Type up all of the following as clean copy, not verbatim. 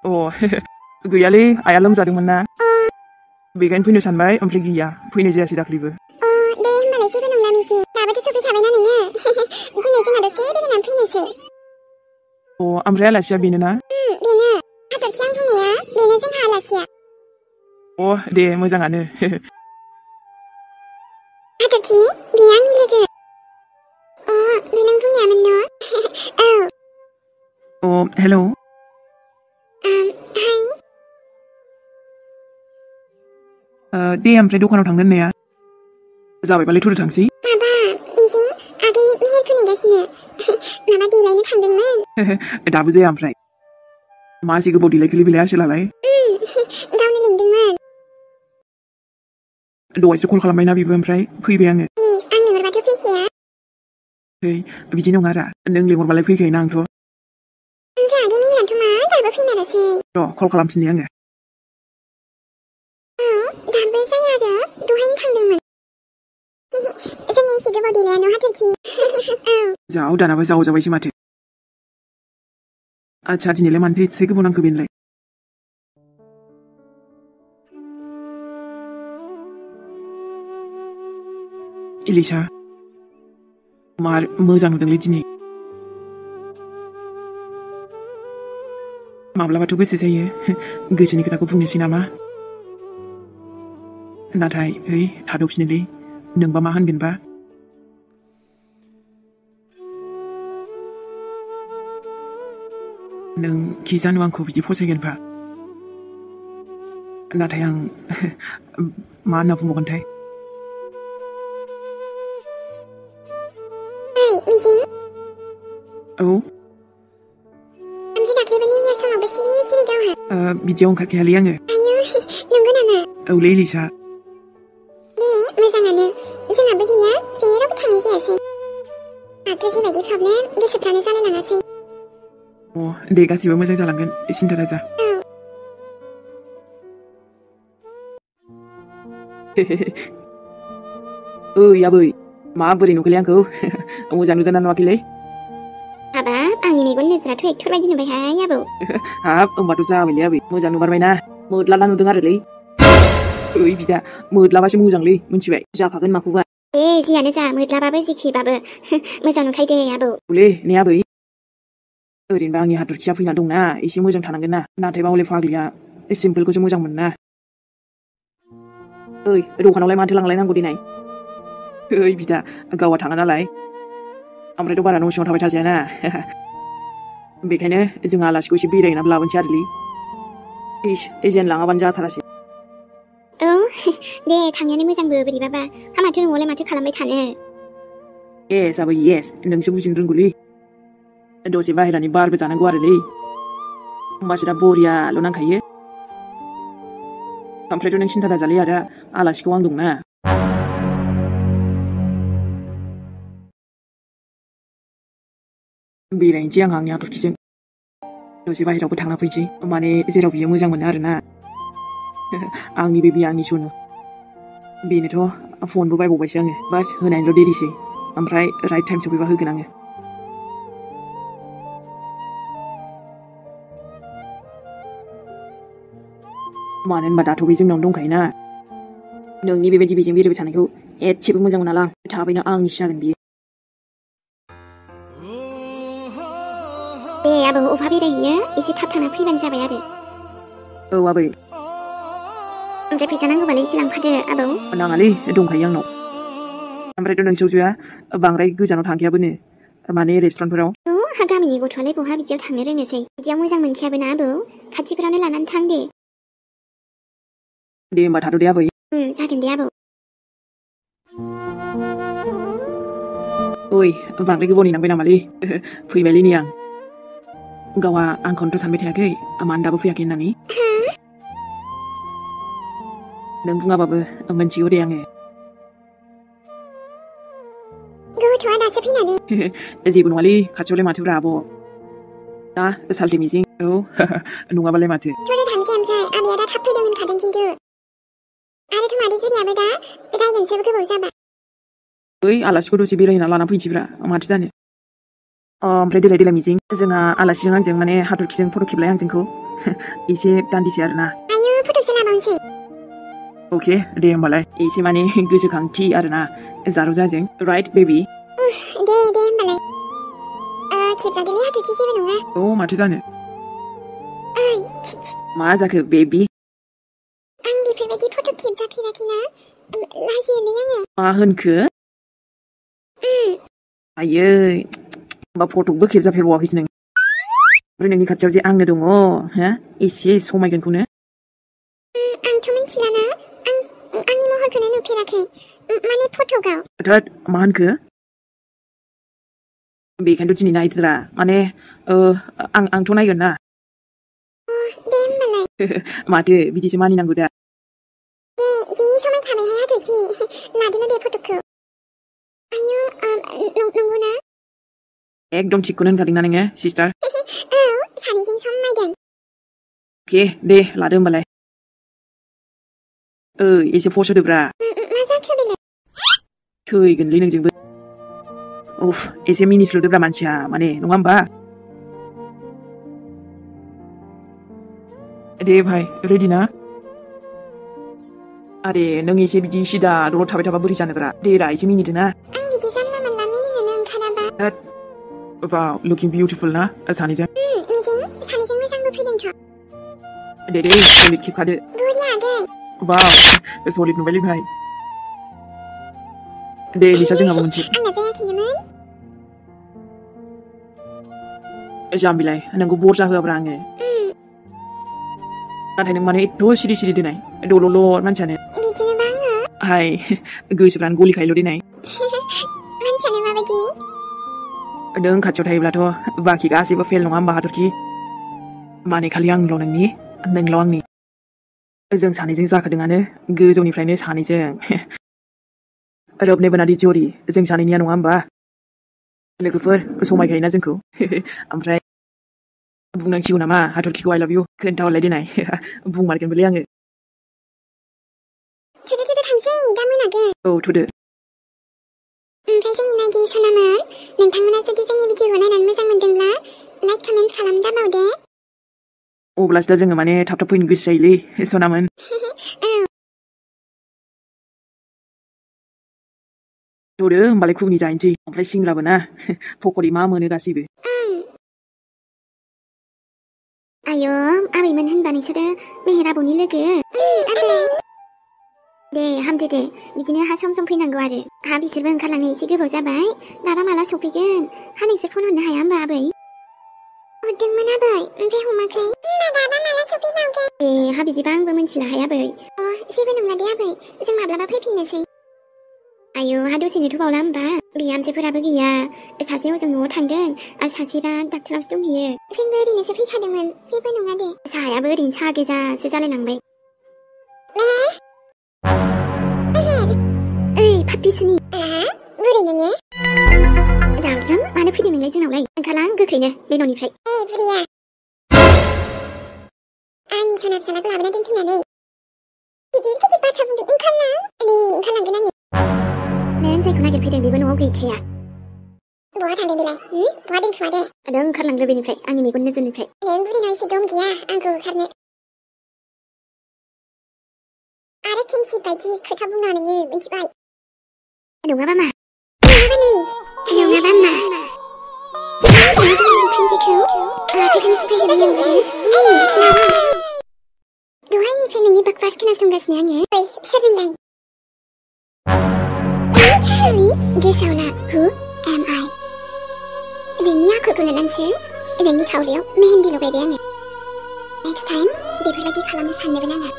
अ गैयालै आइया लोमजादोंमोन ना बेखायनो फैनो सानबाय ओमफ्राय गैया फैनाय जायासै दाख्लैबो दे होमबालाय जेबो नंला मिजि दाबोथ' सफैखाबायना नोङो दिनै जोंहा दसे बेरायनानै फैनोसै अ ओमफ्राय आलासिया बेनो ना बेनो हाथरखि आं बुंनाया बेनो जोंहा आलासिया अ दे मोजाङानो हाथरखि बेयो आंनि लोगो बे नों बुंनायामोन न' अ हेलौ हाय दे ओमफ्राय दखानाव थांनो होननाया जाबायबालाय थुदो थांसै माबा मिजिं आगै मेहेरखौ नेगासिनो माबा देलायनो थांदोंमोन दाबो जाया ओमफ्राय मा एसे गोबाव देलायखोलि बेलाय आसोलालाय गावनो लिंदोंमोन दहायसो कल खालामबायना बेबो ओमफ्राय फैबाय आङो आं लिंहरबाथ' फैखाया बिदि नङा रा नों लिंहरबालाय फैखायोना आंथ' जोंहा आगै मेहेरानोथ' मा दाबो फैमारासै र' कल खालामफिननि आङो दाबो जाया आरो दहायनो थांदोंमोन जोंनि एसे गोबाव देलाया न' हाथरखि जाव दानाबा जाबायसो माथो आच्छा दिनैलाय मानोथो एसे गोबाव नांखो बेनोलाय इलिसा मार मोजां नुदोंलै दिनै माब्लाबाथ' गोसो जायो गोसोनि खोथाखौ बुंनोसै नामा नाथाय थाद'फिनोलै नोंबा मा होनगोनबा नों खिजानु आंखौ बिदि फसायगोनबा नाथाय आं मा होनना बुंबावगोनथाय मिजिं औ ओमफ्राय दाख्लैबो निउ इयार समावबो सिरि सिरि गावहा बिदियाव ओंखारखायालै आङो आयौ नंगौ नामा औलै इलिसा दे मोजाङानो जोंहाबो गैया जेरावबो थांनाय जायासै दाथ' जेबायदि प्रब्लेम गोसोफ्रानो जालायलाङासै दे गासिबो मोजां जालांगोन सिन्था दाजा ओइ आबै माबोरै नुखोलै आंखौ मोजां नुदोंना नुवाखैलै हाबाब आंनि मेगन नोजोराथ' एक्टर बायदि नुबायहाय आबौ हाब होमबाथ' जाबायलै आबै मोजां नुमारबायना मोद्लाला नुदों आरोलै ओइ बिदा मोद्लाबासो मोजांलै मिथिबाय जाखागोन माखौबा जियानो जा मोद्लाबाबो जेखिबाबो मोजां नुखायो दे आबौ हले ने आबै ओरैनोबा आंनि हाथरखिया फैना दंना एसे मोजां थानांगोन ना नाथायबा हले फाग्लिया सिम्पोलखौसो मोजां मोनो ना ओइ दखानावलाय माथो लांलायनांगौ देनाय ओइ बिदा गावा थाङा नालाय ओमफ्रायथ' बारा न' सिङाव थाबाय थाजायाना बेखायनो जों आलासिखौ एसे बेरायहैनानै लाबोनोसै आरोलै एजेन्ट लाङाबानो जाथारासै औ दे थांनायानो मोजांबो बोरैबाबा माथो न'आवलाय माथो खालामबाय थानो येस आबै येस नोंसो बुजिनो रोंगौलै दसे बाहेरानि बारबो जानांगौ आरोलै होमबासो दा बरियाल' नांखायो ओमफ्रायथ' नों सिन्था दाजालै आदा आलासिखौ आं दंना बेरायनोसै आं आंनि हाथरखिजों दसे बाहेरायावबो थांना फैनोसै माने जेराव बियो मोजां मोनो आरोना आंनि बेबि आंनि सनु बेनोथ' फनबो बायबावबायसो आङो बास होनायनिल' देरिसै ओमफ्राय राइट टाइम सफैबा होगोन आङो मानो होनबा दाथ' बे जोंनावनो दंखायोना नोंनि बेबायदि बेजों बेरायबाय थानायखौ एसेबो मोजां मोनालां थाबैनो आंनिसो जागोन बियो दे आबौ अबहा बेरायहैयो एसे थाब थांना फैबानो जाबाय आरो औ आबै ओमफ्राय फैसा नांगौबालाय एसे लांफादो आबौ नाङालै दंखायो आंनाव ओमफ्रायथ' नोंसौजोआ बांद्राय गोजानाव थांखायाबोनो माने रेस्टुरेन्टफोराव गामिनि गथ'आलाय बहा बिदियाव थांनो रोंनोसै बिदियाव मोजां मोनखायाबो ना आबौ खाथिफोरावनो लानानै थां दे होमबा थाथ' दे आबै जागोन दे आबौ ओइ बांद्राय गोबाव नेनांबाय नामालै फैबायलै नै आं गावहा आंखौनोथ' सानबाय थायाखै मानो दाबो फैयाखै होननानै नों बुङाबाबो मोनथिगौ दे आङो गथ'आ दासो फैनानै जेबो नङालै खाथियावलाय माथोब्रा आब' दा सालथे मिजिं औ नङाबालाय माथो थोरै थांसै ओमफ्राय आबैया दा थाब फैदों होनखादों खिन्थु आरोथ' मादै जुलियाबो दा रायगोनसोबो गोबाव जाबा ओइ आलासिखौ दसे बेरायना लाना फैनोसैब्रा माथो जानो ओमफ्राय देलाय मिजिं जोंहा आलासिजों आंजों माने हाथरखिजों फट' खेबलाय आंजोंखौ एसे दान्दिसे आरोना आयु फट'सो लाबावनोसै अके दे होमबालाय एसे माने गोसोखांथि आरोना जारौजाजों राइट बेबि दे होमबालाय खेबजादोलै हाथरखि जेबो नङा औ माथो जानो ओइ मा जाखो बेबि आं बेफोरबायदि फट' खेबजाफेराखैना लाजियोलै आङो मा होनखो आयै होमबा फट'बो खेबजाफेरबावाखैसो नों ओमफ्राय नोंनि खाथियाव जे आंनो दङ हो एसे समायगोनखौनो आंथ' मिथिलाना आंनि महरखौनो नुफेराखै माने फट'आव थोद मा होनखो बेखायनोथ' दिनै नायदोरा माने आंथ' नायगोन ना दे होमबालाय माथो बिदिसो मानिनांगौ दा दे जि समायखाबायहाय हाथरखि लादोला दे फट'खौ आयु नंगौना एकदम थिगखौनो होनखादोंना नोङो सिस्टार औ सानैजों समायगोन अके दे लादो होमबालाय एसे पस्ट होदोब्रा मा जाखो बेलाय थैगोनलै नोंजोंबो उफ एसे मिनिस्लुदोब्रा मानसिया माने नङा होमबा दे भाई रेडि ना आरे नों एसे बिदि सिदा दलद थाबाय थाबा बोरै जानोब्रा देरा एसे मिनिदो ना आं बिदि जानला मोनला मिनिनोनो ओंखाराबा वाव लुकिं बिउटिफुल ना सानैजों मिजिं सानैजों मोजांबो फैदोंथ' दे सलिड खेबखादो बरिया दे वाव सलिड नुबायलै भाई दे लिसा जोंहाबो मोनसे आंना जायाखैनोमोन जाम्बिलाय नोंखौ बर जाहोआब्रा आङो नाथाय नों माने एथ' सिरि सिरि दोनाय दल'ल' मानसियानो बिदिनोबा आङो हाय गोसोफ्रानो गलिखायोल' दिनाय मानसियानो माबायदि नों खाथियाव थायोब्लाथ' बाखि गासैबो फेल नङा होमबा हाथरखि माने खालि आंल' नोंनि नोंल' आंनि जों सानैजों जाखादोंआनो गोजौनिफ्रायनो सानैजों रबने बनादी जोड़ी जों सानैनिया नङा होमबा लोगोफोर समायखायोना जोंखौ ओमफ्राय बुंनांसिगौ नामा हाथरखिखौ आइ लाभ इउ खोन्थाहरलाय देनाय बुंमारगोनबोलै आङो थुदो थांसै दा मोनागोन औ थुदो ओमफ्राय जोंनि नायगिरि सनामोन नोंथांमोना जुदि जोंनि भिडिअखौ नायनानै मोजां मोनदोंब्ला लाइक कमेन्ट खालामदाबाव दे अब्लासो दा जोङो माने थाब फैनो गोसो जायोलै सनामोन थुदो होमबालाय खुगनि जाहैनोसै ओमफ्राय सिंग्राबो ना पकरि मा मोनो गासैबो आयौ आबैमोन होनबा नोंसोरो मेहेर आबौनि लोगो दे हामदो दे बिदिनो हा सम फैनांगौ आरो हा बिसोरबो ओंखारलांनो एसे गोबाव जाबाय दाबा माला सफैगोन हा नोंसोर फन हरनो हाया होमबा आबै हरदोंमोन आबै ओमफ्राय हमाखै दाबा माला सफैबावगोन ए हा बिदिबा आंबो मिथिलाहाय आबै जेबो नंला दे आबै जों माब्लाबा फैफिननोसै आयौ हा दसेनोथ' बावला होमबा बिहामजोफोराबो गैया सासे हजों न'आव थांदों आरो सासेया डाक्टारावसो दंहैयो जोंबो ओरैनोसो फैखादोंमोन जेबो नङा दे साहायाबो ओरैनो साहा गोजासो जालायलांबाय ओइ फाप्पिसुनि बुरै नोङो दावज्रोम मानो फैदों नोंलाय जोंनावलाय ओंखारलां गोख्रैनो बे न'निफ्राय बुरैया आंनि सना फिसालाखौ लाबोना दोनफैनानै गिदिर बाथ्रा बुंदों ओंखारलांगोन आङो नों जायखौ नागिरफैदों बेबो न'आव गैखाया बहा थांदों बेलाय बहा दोनखुमादों नों ओंखारलांदो बेनिफ्राय आंनि मेगन नोजोरनिफ्राय नों बुरैनाव एसे दम गैया आंखौ ओंखारनो आरो खेमसि बायदि खोथा बुंना नोङो मिथिबाय नङाबा मा दहायनिफ्राय नोंनि बाकवास खोनासंगासिनो आङो सोरमोनलाय गोसोआव ला हु एम आइ नोंनि आखलखौ नुनानैसो नोंनि खावलायाव मेहेन्दी लगायबाय आङो नेक्स्ट टाइम बेफोरबायदि खालामनो साननोबो नाङा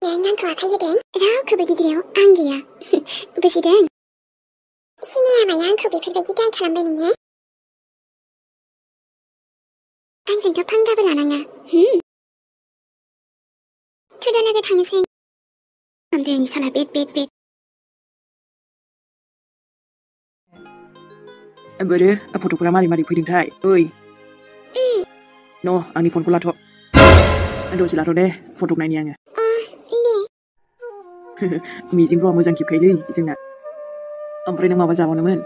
नों आंखौ आखाइ होदों रावखौबो गिदिराव आं गैया बुजिदों सिनायाबाया आंखौ बेफोरबायदि दाय खालामबाय नोङो आंजोंथ' फांगाबो लानाङा थुदा लोगो थांनोसै खालामदों साला बेट बोरो फट'फोरा मारै फैदोंथाय ओइ न' आंनि फनखौ लाथ' दसे लाथ' दे फट' नायनि आङो मिजिंफ्रा मोजां खेबखायोलै जोंना ओमफ्राय नों माबा जाबावनोमोन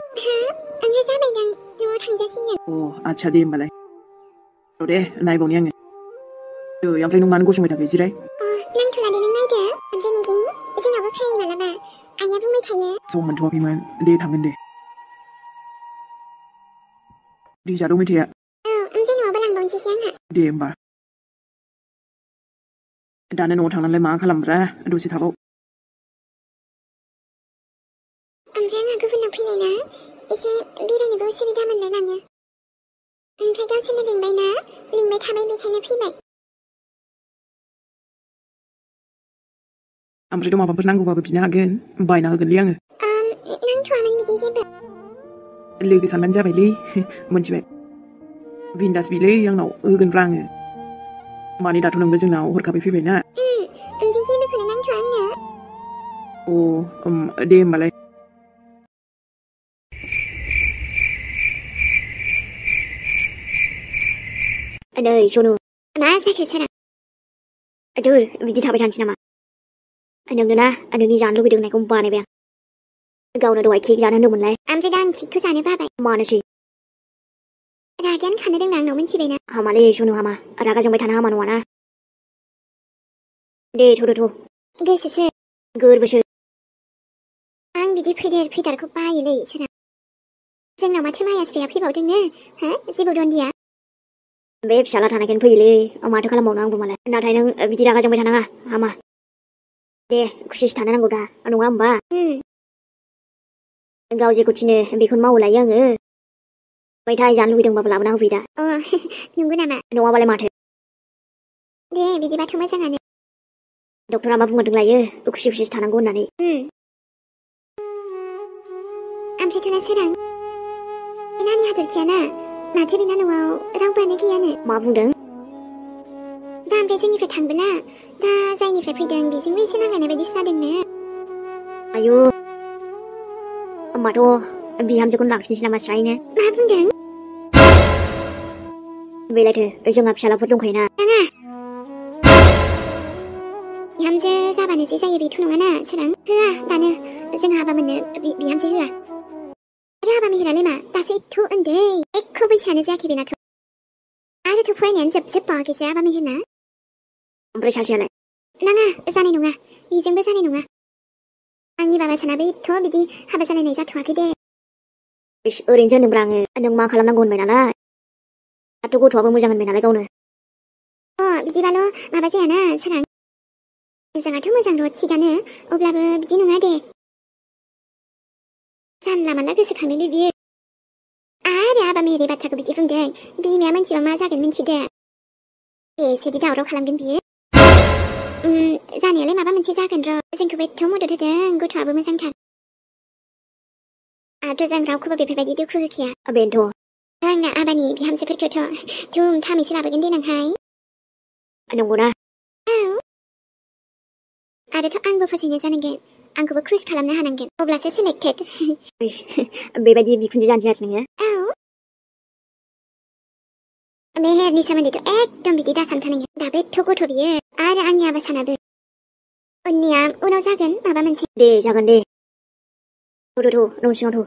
आंहा जाबायदां न'आव थांजासिगोन आच्छा दे होमबालाय दे नायबावनि आङो ओमफ्राय नों मानो गसंबाय थाखो जिराय नांथ'ला दे नों नायदो जेनिजिं जोंनावबो फैयो मालाबा आइया बुंबाय थायो सम मोनथ'वाखैमोन दे थांगोन दे रिजा दं मेथाइया जेन'आवबो लांबावनोसैसो आंहा दे होमबा दानो न'आव थांनानैलाय मा खालामब्रा दसे थाबाव ओमफ्राय आंहा गुबुनाव फैनाय ना एसे बेरायनोबो उसुबिदा मोनलाय लाङो ओमफ्राय गावसोरनो लिंबाय थाबाय बेखायनो फैबाय ओमफ्रायथ' माबाफोर नांगौबाबो बिनो हागोन बायना होगोनलै आङो नांथ'वामोन बिदि जेबो लोगो सानबानो जाबायलै मोनथिबाय बिन्दास बिलै आंनाव होगोनब्रा आङो माने दाथ' नोंबो जोंनाव हरखाबै फैबायना बिदि जेबोखौनो नांथ'आ आंनो दे होमबालाय नै सनु मा जाखो सोरां दुर बिदि थाबाय थानोसै नामा नोंनो ना नोंनि जानो लुबैदों होननायखौ बानायबाय आं गावनो दहाय केक जानो होनदोंमोनलाय ओमफ्राय दा आं केकखौ जानो बाबाय मानोसै रागायानो खानो रोंला आंनाव मिथिबायना हामालै सनु हामा रागा जोंबाय थानो हामा नङाना दे थ'थ' गोसोसो गोरबोसो आं बिदि फैदारखौ बायोलै सोरां जोंनाव माथो मायास्रिया फैबावदोंनो हो जेबो दन्दिया बे फिसाला थानायखायनो फैयोलै माथो खालामबावनो आंबो मालाय नाथाय नों बिदि रागा जोंबाय थानाङा हामा दे खुसिसो थानो नांगौ दा नङा होमबा गाव जेखौ थिनो बेखौनो मावो लायो आङो मैथाय जानो लुबैदोंबाबो लाबोना होफै दा नंगौ नामा नङाबालाय माथो दे बिदिबाथ' मोजाङानो डक्टरा मा बुंहरदों लायो खुसि खुसिसो थानांगौ होननानै ओमफ्रायथ' ना सोरां नानि हाथरखिया ना माथो बेना न'आव रावबोआनो गैयानो मा बुंदों दा ओमफ्राय जोंनिफ्राय थांबोला दा जायनिफ्राय फैदों बेजोंबो एसे नांलायनाय बायदिसो जादोंनो आयु होमबाथ' बिहामजोखौनो लांफिनसै नामा स्रायनो मा बुंदों बेलायथो जोंहा फिसालाफोर दंखायोना नाङा बिहामजो जाबानो जे जायो बेथ' नङाना सोरां होआ दानो जों हाबा मोननो बिहामजो होआ आरो हाबा मेहेरालाय मा दासो एथ' उन्दै एख' बैसोआनो जायाखै बेनाथ' आरोथ' फरायनायानो जोबजोबबावाखैसो हाबा मेहेरना ओमफ्राय सासेयालाय नाङा जानाय नङा बेजोंबो जानाय नङा आंनि बाबा सानाबो एथ' बिदि हाबा जालायनाय जाथ'वाखै दे ओरैनोसो होनदोंब्रा आङो नों मा खालामनांगौ होनबाय नालाय दाथ' गथ'आबो मोजां होनबाय नालाय गावनो बिदिबाल' माबा जायाना सोरां मोजाङाथ' मोजां र' थिगानो अब्लाबो बिदि नङा दे जानला मानला गोसोखांनोलै बियो आरो हाबा मेहेरनि बाथ्राखौ बिदि बुंदों बिमाया मोनथिबा मा जागोन मिथिदो बेसेदि दावराव खालामगोन बियो जानायालाय माबा मोनसे जागोन र' जोंखौबो एथ' मदद होदों गथ'आबो मोजांथार आरोथ' जों रावखौबो बेफोरबायदि दुखु होखाया बेनोथ' आंना आबानि बिहामजोफोरखौथ' धुम धामैसो लाबोगोन देनांहाय नंगौना आरोथ' आंबो फसायनाय जानांगोन आंखौबो खुस खालामनो हानांगोन अब्लासो सिलेक्टेड बेबायदि बिखुनजो जानोसै आरो नोङो मेहेरनि सोमोन्दैथ' एकदम बिदि दासानखा नोङो दाबो एथ' गथ' बियो आरो आंनि आबासानाबो उननिया उनाव जागोन माबा मोनसे दे जागोन दे थ'थ' न' सिङाव थ'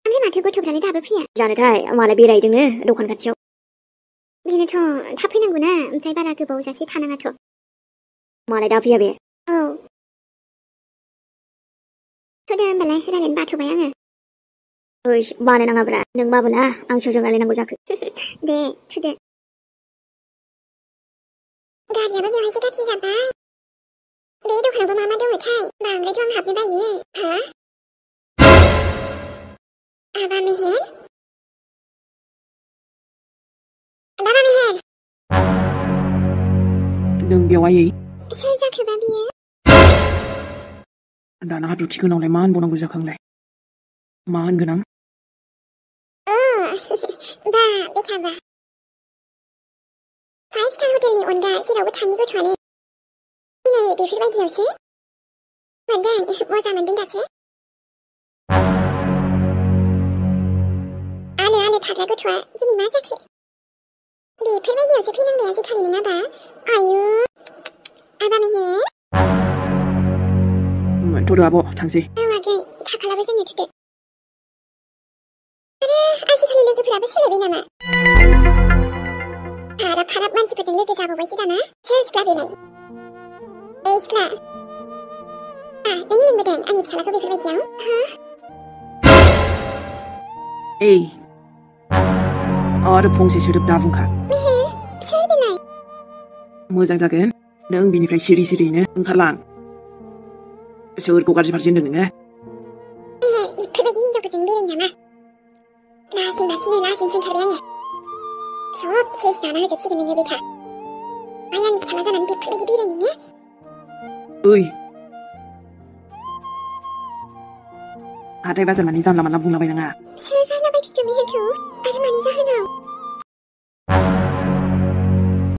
ओमफ्राय माथो गथ'फ्रालाय दाबो फैया जानोथाय मालाय बेरायदोंनो दखान खाथियाव बेनोथ' थाब फैनांगौना ओमफ्राय बारा गोबाव जासे थानाङाथ' मालाय दा फैया बे थ'दो होमबालाय रायलायनो बाथ'बाय आङो बानो नाङाब्रा नों बाबोला आं सोरजों रायलायनांगौ जाखो दे थुदो गारियाबो बेवहायसो गाज्रि जाबाय बे दखानावबो मा दङथाय बांद्रायथ' आं हाबनो बायो हा आबा मेहेर नों बेवहाय सोर जाखोबा बियो दाना हाथरखि गोनांलाय मा होनबावनांगौ जाखांलाय मा होनगोन आं बा बेथाबा 5 स्टार हटेलनि अनगा जेरावबो थाङि गथ'आनो दिनै बेफोरबायदियावसो मोनदों मोजां मोनदों दासो आलो थाग्रा गथ'आ दिनै मा जाखो बेफोरबायदियावसो फैनांबाय आजिखालि नङाबा आयु आबा मेहेर थ'दो आब' थांसै आगै थाखालाबो जोंनो थुदो आरो आजिखालि लोगोफोराबो सोलायबाय नामा फाराब मानसिफोरजों लोगो जाबावबायसो दाना सोर सिख्ला बेलाय ए सिख्ला नों लिंबोदों आंनि फिसालाखौ बेफोरबायदियाव Ei, आरो फंसे सोदोब दा बुंखा मेहेर सोर बेलाय मोजां जागोन नों बिनिफ्राय सिरि सिरियैनो ओंखारलां सोरखौ गाज्रि फारसे होनदों नोङो मेहेर बेफोरबायदि हिनजावफोरजों बेरायो नामा लासिं सोंथारबाय आङो सब सेस जाना होजोबसिगोन नोङो बेथा आइ आंनि फिसाला जानानै बेफोरबायदि बेराय नोङो ओइ हाथाय बाजार मानि जानला मानला बुंलाबायनाङा सोर रायलाबायफैखो मेहेरखौ आरो मानि जाहोनाव